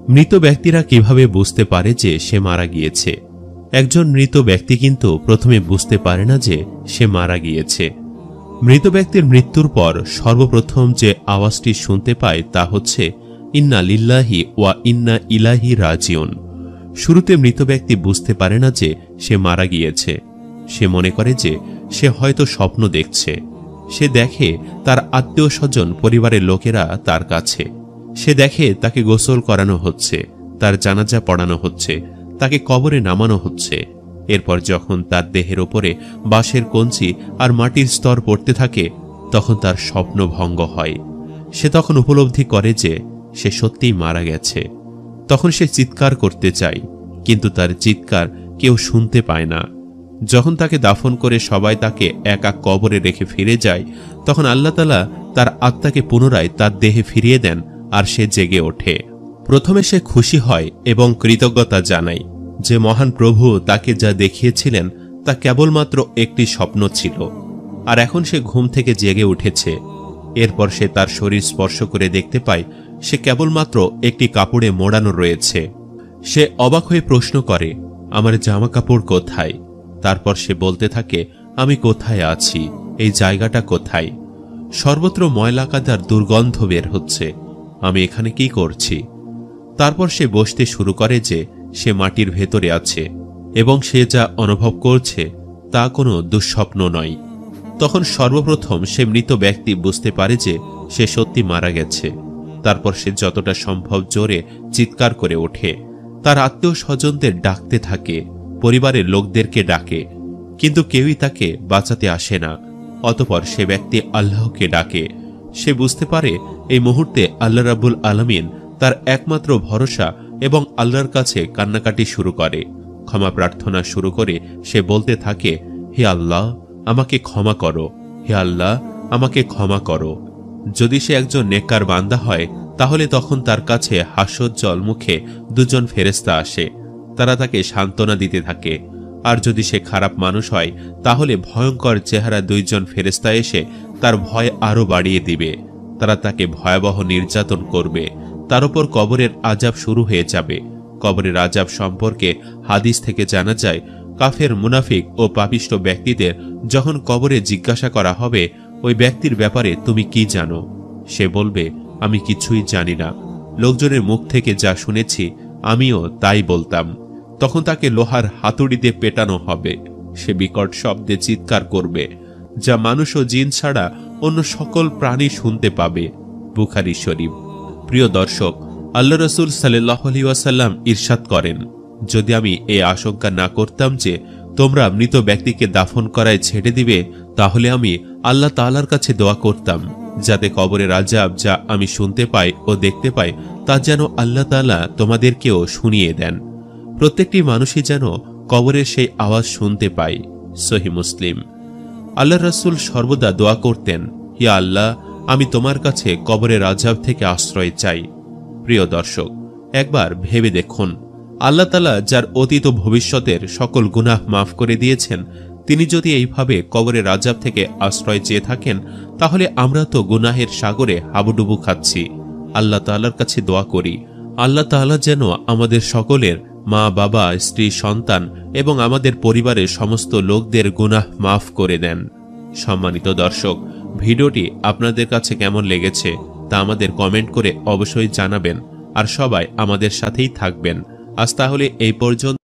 মৃত ব্যক্তিরা কিভাবে বুঝতে পারে যে সে মারা গিয়েছে? একজন মৃত ব্যক্তি কিন্তু প্রথমে বুঝতে পারে না যে সে মারা গিয়েছে। মৃত ব্যক্তির মৃত্যুর পর সর্বপ্রথম যে আওয়াজটি শুনতে পায় তা হচ্ছে ইন্না লিল্লাহি ওয়া ইন্না ইলাইহি রাজিউন। শুরুতে মৃত ব্যক্তি বুঝতে পারে না যে সে মারা গিয়েছে। সে মনে করে যে সে হয়তো স্বপ্ন দেখছে। সে দেখে তার আত্মীয় স্বজন, পরিবারের লোকেরা তার কাছে। সে দেখে তাকে গোসল করানো হচ্ছে, তার জানাজা পড়ানো হচ্ছে, তাকে কবরে নামানো হচ্ছে। এরপর যখন তার দেহের ওপরে বাঁশের কঞ্চি আর মাটির স্তর পড়তে থাকে, তখন তার স্বপ্ন ভঙ্গ হয়। সে তখন উপলব্ধি করে যে সে সত্যিই মারা গেছে। তখন সে চিৎকার করতে চায়, কিন্তু তার চিৎকার কেউ শুনতে পায় না। যখন তাকে দাফন করে সবাই তাকে একা কবরে রেখে ফিরে যায়, তখন আল্লাহ তাআলা তার আত্মাকে পুনরায় তার দেহে ফিরিয়ে দেন আর সে জেগে ওঠে। প্রথমে সে খুশি হয় এবং কৃতজ্ঞতা জানায় যে মহান প্রভু তাকে যা দেখিয়েছিলেন তা কেবলমাত্র একটি স্বপ্ন ছিল, আর এখন সে ঘুম থেকে জেগে উঠেছে। এরপর সে তার শরীর স্পর্শ করে দেখতে পায় সে কেবলমাত্র একটি কাপড়ে মোড়ানো রয়েছে। সে অবাক হয়ে প্রশ্ন করে, আমার জামা কাপড় কোথায়? তারপর সে বলতে থাকে, আমি কোথায় আছি? এই জায়গাটা কোথায়? সর্বত্র ময়লা কাদার দুর্গন্ধ বের হচ্ছে। আমি এখানে কি করছি? তারপর সে বসতে শুরু করে যে সে মাটির ভেতরে আছে এবং সে যা অনুভব করছে তা কোনো দুঃস্বপ্ন নয়। তখন সর্বপ্রথম সে মৃত ব্যক্তি বুঝতে পারে যে সে সত্যি মারা গেছে। তারপর সে যতটা সম্ভব জোরে চিৎকার করে ওঠে, তার আত্মীয় স্বজনদের ডাকতে থাকে, পরিবারের লোকদেরকে ডাকে, কিন্তু কেউই তাকে বাঁচাতে আসে না। অতঃপর সে ব্যক্তি আল্লাহকে ডাকে। সে বুঝতে পারে এই মুহূর্তে আল্লাহ রাব্বুল আলামিন তার একমাত্র ভরসা এবং আল্লাহর কাছে কান্নাকাটি শুরু করে, ক্ষমা প্রার্থনা শুরু করে। সে বলতে থাকে, হে আল্লাহ, আমাকে ক্ষমা করো, হে আল্লাহ, আমাকে ক্ষমা করো। যদি সে একজন নেককার বান্দা হয়, তাহলে তখন তার কাছে হাস্যোজ্জ্বল মুখে দুজন ফেরেশতা আসে। তারা তাকে সান্ত্বনা দিতে থাকে। আর যদি সে খারাপ মানুষ হয়, তাহলে ভয়ঙ্কর চেহারা দুইজন ফেরেশতা এসে তার ভয় আরো বাড়িয়ে দিবে। তারা তাকে ভয়াবহ নির্যাতন করবে। তার উপর কবরের আযাব শুরু হয়ে যাবে। কবরের আযাব সম্পর্কে হাদিস থেকে জানা যায়, কাফের, মুনাফিক ও পাপিষ্ঠ ব্যক্তিদের যখন কবরে জিজ্ঞাসা করা হবে, ওই ব্যক্তির ব্যাপারে তুমি কি জানো? সে বলবে, আমি কিছুই জানি না। লোকজনের মুখ থেকে যা শুনেছি আমিও তাই বলতাম। তখন তাকে লোহার হাতুড়ি দিয়ে পেটানো হবে। সে বিকট শব্দে চিৎকার করবে, যা মানুষ ও জিন ছাড়া অন্য সকল প্রাণী শুনতে পাবে। বুখারী শরীফ। প্রিয় দর্শক, আল্লাহ রাসূল সাল্লাল্লাহু আলাইহি ওয়াসাল্লাম ইরশাদ করেন, যদি আমি এই আশঙ্কা না করতাম যে তোমরা মৃত ব্যক্তিকে দাফন করায় ছেড়ে দিবে, তাহলে আমি আল্লাহ তাআলার কাছে দোয়া করতাম যাতে কবরের আযাব যা আমি শুনতে পাই ও দেখতে পাই তা যেন আল্লাহ তাআলা তোমাদেরকেও শুনিয়ে দেন। প্রত্যেকটি মানুষই যেন কবরের সেই আওয়াজ শুনতে পায়। সহিহ মুসলিম। আল্লাহ রাসূল সর্বদা দোয়া করতেন, ইয়া আল্লাহ, আমি তোমার কাছে কবরের আযাব থেকে আশ্রয় চাই। প্রিয় দর্শক, একবার ভেবে দেখুন, আল্লাহ তাআলা যার অতীত ও ভবিষ্যতের সকল গুনাহ মাফ করে দিয়েছেন, তিনি যদি এইভাবে কবরের আযাব থেকে আশ্রয় চেয়ে থাকেন, তাহলে আমরা তো গুনাহের সাগরে হাবুডুবু খাচ্ছি। আল্লাহ তাআলার কাছে দোয়া করি, আল্লাহ তাআলা যেন আমাদের সকলের মা, বাবা, স্ত্রী, সন্তান এবং আমাদের পরিবারের সমস্ত লোকদের গুনাহ মাফ করে দেন। সম্মানিত দর্শক, ভিডিওটি আপনাদের কাছে কেমন লেগেছে তা আমাদের কমেন্ট করে অবশ্যই জানাবেন, আর সবাই আমাদের সাথেই থাকবেন। আজ তাহলে এই পর্যন্ত।